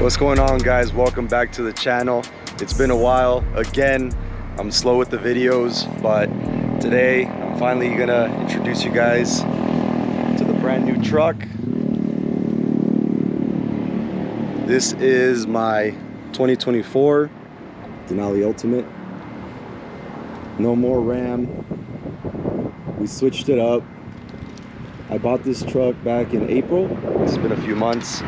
What's going on, guys? Welcome back to the channel. It's been a while. Again, I'm slow with the videos, but today I'm finally gonna introduce you guys to the brand new truck. This is my 2024 Denali Ultimate. No more Ram. We switched it up. I bought this truck back in April. It's been a few months.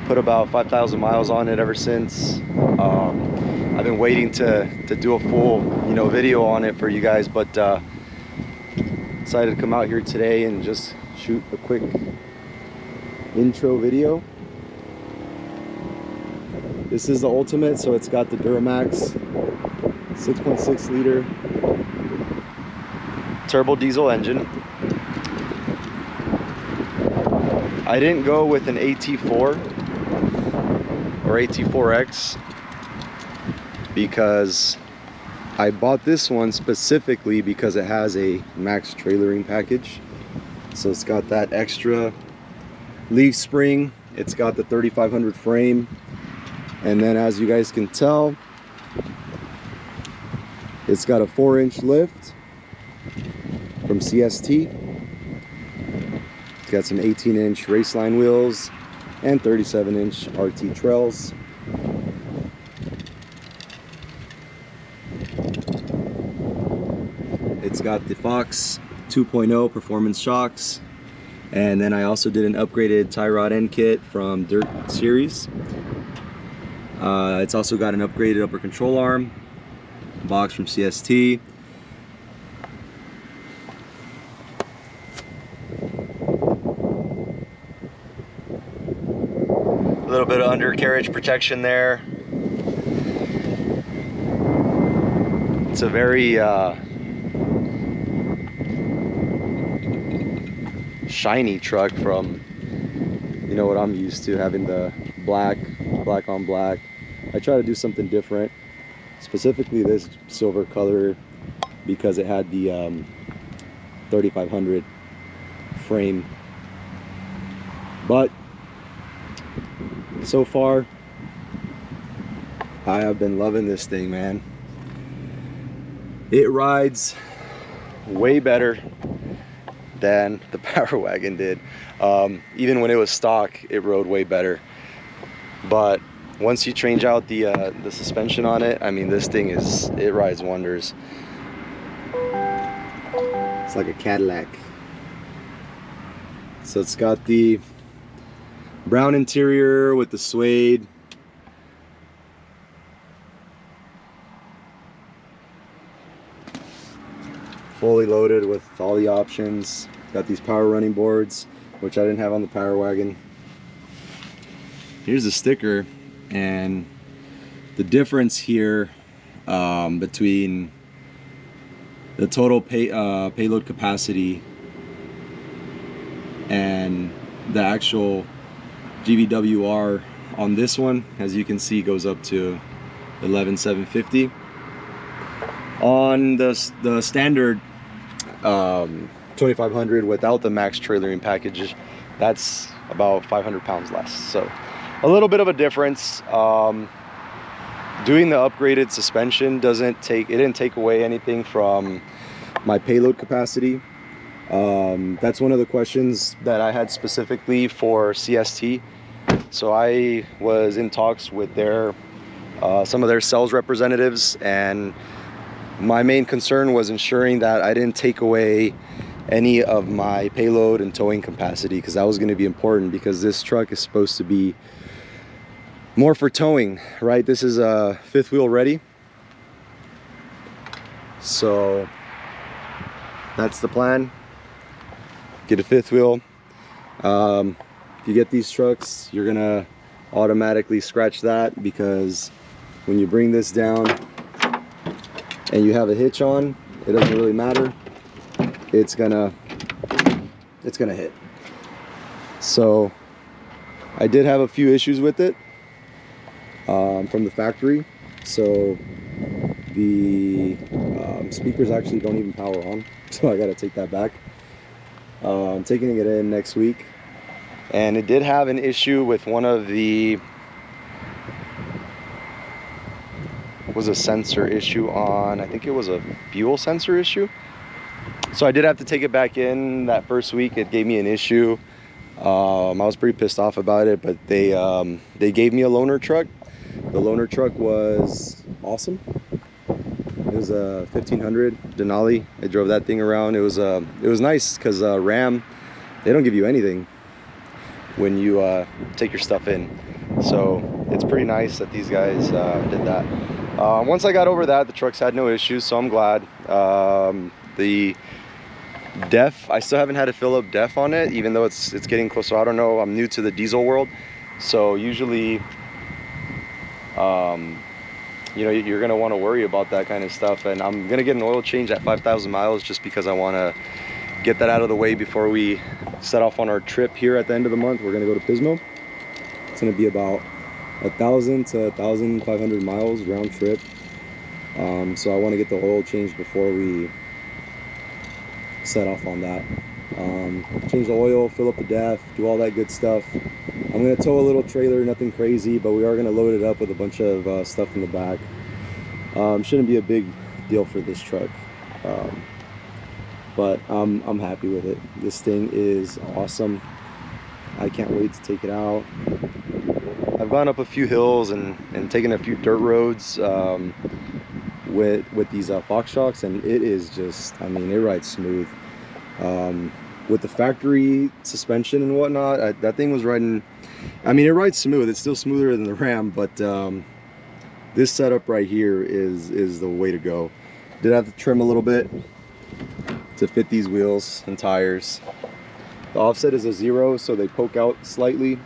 Put about 5,000 miles on it ever since. I've been waiting to do a full, video on it for you guys, but decided to come out here today and just shoot a quick intro video. This is the Ultimate, so it's got the Duramax 6.6 liter turbo diesel engine. I didn't go with an AT4 or AT4X because I bought this one specifically because it has a max trailering package. So it's got that extra leaf spring, it's got the 3500 frame, and then as you guys can tell, it's got a 4-inch lift from CST. It's got some 18-inch Raceline wheels and 37-inch RT Trails. It's got the Fox 2.0 performance shocks, and then I also did an upgraded tie rod end kit from Dirt Series. It's also got an upgraded upper control arm box from CST. A little bit of undercarriage protection there. It's a very shiny truck from what I'm used to, having the black on black. I try to do something different, specifically this silver color, because it had the 3500 frame. But so far, I have been loving this thing, man. It rides way better than the Power Wagon did. Even when it was stock, it rode way better. But once you change out the suspension on it, I mean, this thing it rides wonders. It's like a Cadillac. So it's got the brown interior with the suede. Fully loaded with all the options. Got these power running boards, which I didn't have on the Power Wagon. Here's the sticker, and the difference here between the total payload capacity and the actual GVWR on this one, as you can see, goes up to 11,750. On the standard 2500 without the max trailering package, that's about 500 pounds less. So a little bit of a difference. Doing the upgraded suspension didn't take away anything from my payload capacity. That's one of the questions that I had specifically for CST. So I was in talks with some of their sales representatives, and my main concern was ensuring that I didn't take away any of my payload and towing capacity, because that was going to be important, because this truck is supposed to be more for towing, right? This is a fifth wheel ready. So that's the plan. Get a fifth wheel. If you get these trucks, you're gonna automatically scratch that, because when you bring this down and you have a hitch on, it doesn't really matter. It's gonna hit. So I did have a few issues with it from the factory. So the speakers actually don't even power on, so I gotta take that back. I'm taking it in next week. And it did have an issue with one of the was a sensor issue on, I think it was a fuel sensor issue. So I did have to take it back in that first week. It gave me an issue. I was pretty pissed off about it, but they gave me a loaner truck. The loaner truck was awesome. It was a 1500 Denali. I drove that thing around. It was nice because Ram, they don't give you anything when you take your stuff in. So it's pretty nice that these guys did that. Once I got over that, the trucks had no issues, so I'm glad. The def, I still haven't had to fill up def on it, even though it's getting closer. I don't know, I'm new to the diesel world, so usually you know, you're gonna want to worry about that kind of stuff, and I'm gonna get an oil change at 5,000 miles just because I want to get that out of the way before we set off on our trip here at the end of the month. We're gonna go to Pismo. It's gonna be about 1,000 to 1,500 miles round trip, so I want to get the oil changed before we set off on that. Change the oil, fill up the def, do all that good stuff. I'm going to tow a little trailer, nothing crazy, but we are going to load it up with a bunch of stuff in the back. Shouldn't be a big deal for this truck, but I'm happy with it. This thing is awesome. I can't wait to take it out. I've gone up a few hills and taken a few dirt roads with these Fox shocks, and it is just, I mean, it rides smooth. With the factory suspension and whatnot, that thing was riding, I mean, it rides smooth. It's still smoother than the Ram, but this setup right here is the way to go. Did have to trim a little bit to fit these wheels and tires. The offset is a 0, so they poke out slightly.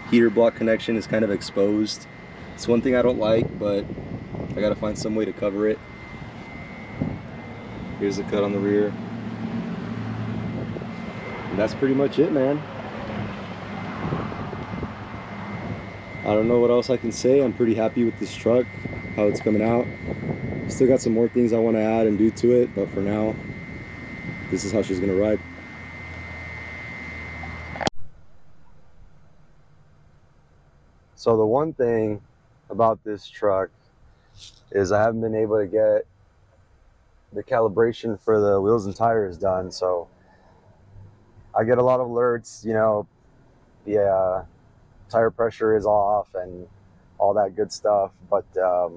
Heater block connection is kind of exposed. It's one thing I don't like, but I gotta find some way to cover it. Here's the cut on the rear. And that's pretty much it, man. I don't know what else I can say. I'm pretty happy with this truck, how it's coming out. Still got some more things I want to add and do to it, but for now, this is how she's gonna ride. So the one thing about this truck is I haven't been able to get the calibration for the wheels and tires done. So I get a lot of alerts, you know, the tire pressure is off and all that good stuff. But I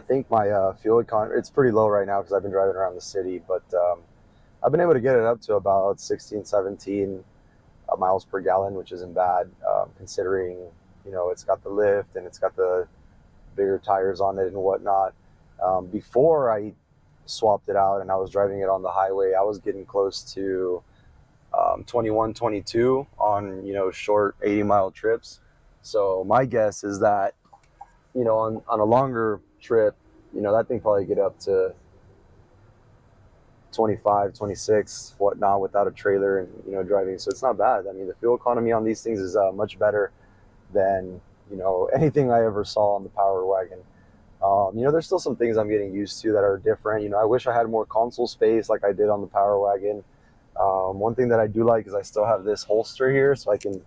think my fuel economy, it's pretty low right now because I've been driving around the city, but I've been able to get it up to about 16, 17 miles per gallon, which isn't bad, considering, you know, it's got the lift and it's got the bigger tires on it and whatnot. Before I swapped it out and I was driving it on the highway, I was getting close to 21, 22 on, you know, short 80-mile trips. So my guess is that, you know, on a longer trip, you know, that thing probably get up to 25, 26, whatnot, without a trailer and, you know, driving. So it's not bad. I mean, the fuel economy on these things is much better than, you know, anything I ever saw on the Power Wagon. You know, there's still some things I'm getting used to that are different. You know, I wish I had more console space like I did on the Power Wagon. One thing that I do like is I still have this holster here, so I can, you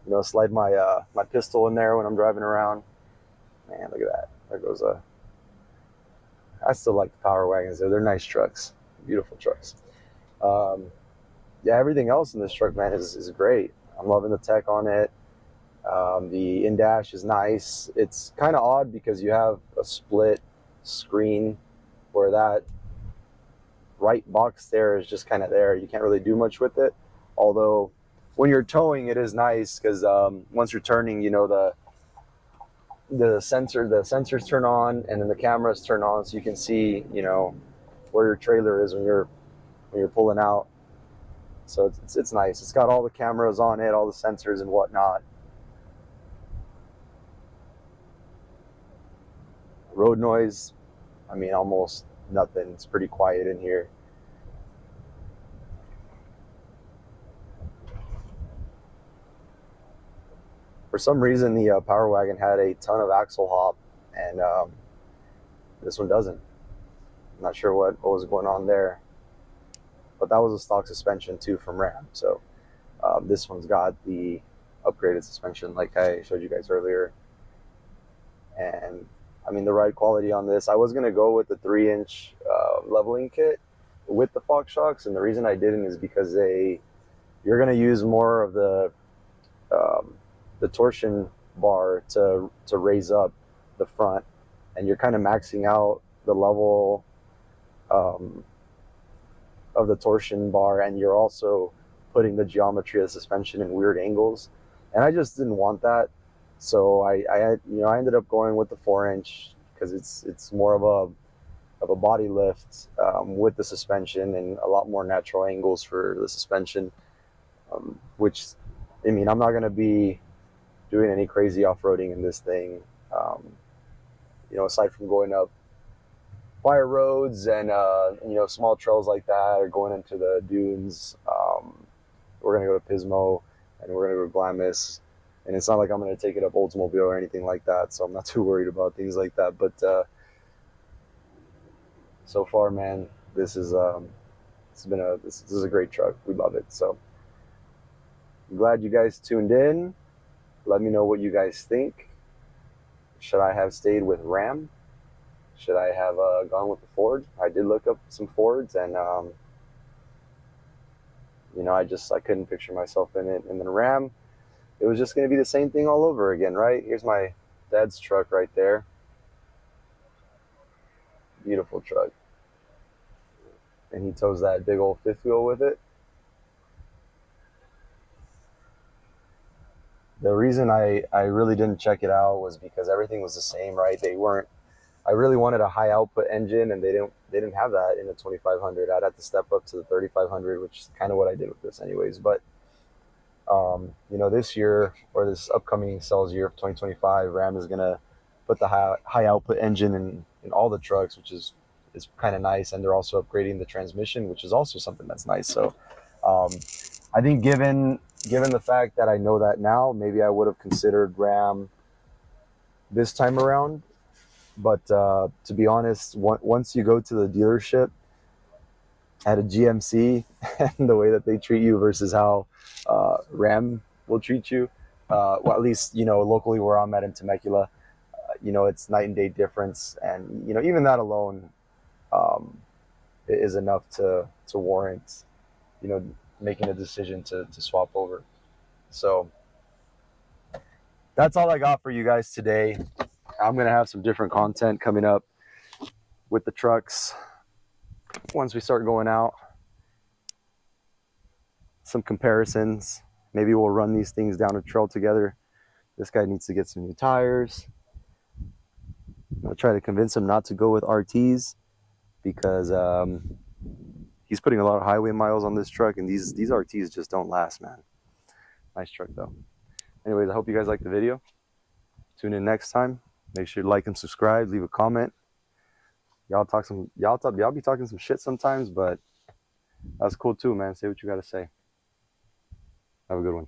know, slide my my pistol in there when I'm driving around. Man, look at that. There goes a... I still like the Power Wagons. They're nice trucks. Beautiful trucks. Yeah, everything else in this truck, man, is great. I'm loving the tech on it. The in-dash is nice. It's kind of odd because you have a split screen where that right box there is just kind of there. You can't really do much with it. Although when you're towing, it is nice because once you're turning, you know, the sensors turn on and then the cameras turn on, so you can see, you know, where your trailer is when you're pulling out. So it's nice. It's got all the cameras on it, all the sensors and whatnot. Road noise, I mean, almost nothing. It's pretty quiet in here. For some reason, the Power Wagon had a ton of axle hop, and this one doesn't. I'm not sure what was going on there, but that was a stock suspension too from Ram. So this one's got the upgraded suspension like I showed you guys earlier. And I mean, the ride quality on this, I was going to go with the 3-inch leveling kit with the Fox shocks, and the reason I didn't is because you're going to use more of the torsion bar to raise up the front, and you're kind of maxing out the level of the torsion bar, and you're also putting the geometry of the suspension in weird angles, and I just didn't want that. So I ended up going with the 4-inch because it's more of a body lift with the suspension and a lot more natural angles for the suspension, which, I mean, I'm not going to be doing any crazy off-roading in this thing, aside from going up fire roads and small trails like that, or going into the dunes. We're going to go to Pismo, and we're going to go to Glamis, and it's not like I'm going to take it up Oldsmobile or anything like that, so I'm not too worried about things like that. But so far, man, this is a great truck. We love it. So I'm glad you guys tuned in. Let me know what you guys think. Should I have stayed with Ram? Should I have gone with the Ford? I did look up some Fords, and I couldn't picture myself in it. And then Ram, it was just going to be the same thing all over again, right? Here's my dad's truck right there. Beautiful truck. And he tows that big old fifth wheel with it. The reason I really didn't check it out was because everything was the same, right? I really wanted a high output engine, and they didn't have that in the 2500. I'd have to step up to the 3500, which is kind of what I did with this anyways. But this year, or this upcoming sales year of 2025, Ram is gonna put the high output engine in all the trucks, which is kind of nice. And they're also upgrading the transmission, which is also something that's nice. So I think given the fact that I know that now, maybe I would have considered Ram this time around. But to be honest, once you go to the dealership at a GMC and the way that they treat you versus how Ram will treat you, well, at least locally where I'm at in Temecula, it's night and day difference. And even that alone is enough to warrant making a decision to swap over. So that's all I got for you guys today. I'm gonna have some different content coming up with the trucks once we start going out. Some comparisons. Maybe we'll run these things down a trail together. This guy needs to get some new tires. I'll try to convince him not to go with RTs because he's putting a lot of highway miles on this truck, and these RTs just don't last, man. Nice truck though. Anyways, I hope you guys liked the video. Tune in next time. Make sure to like and subscribe, leave a comment. Y'all be talking some shit sometimes, but that's cool too, man. Say what you gotta say. Have a good one.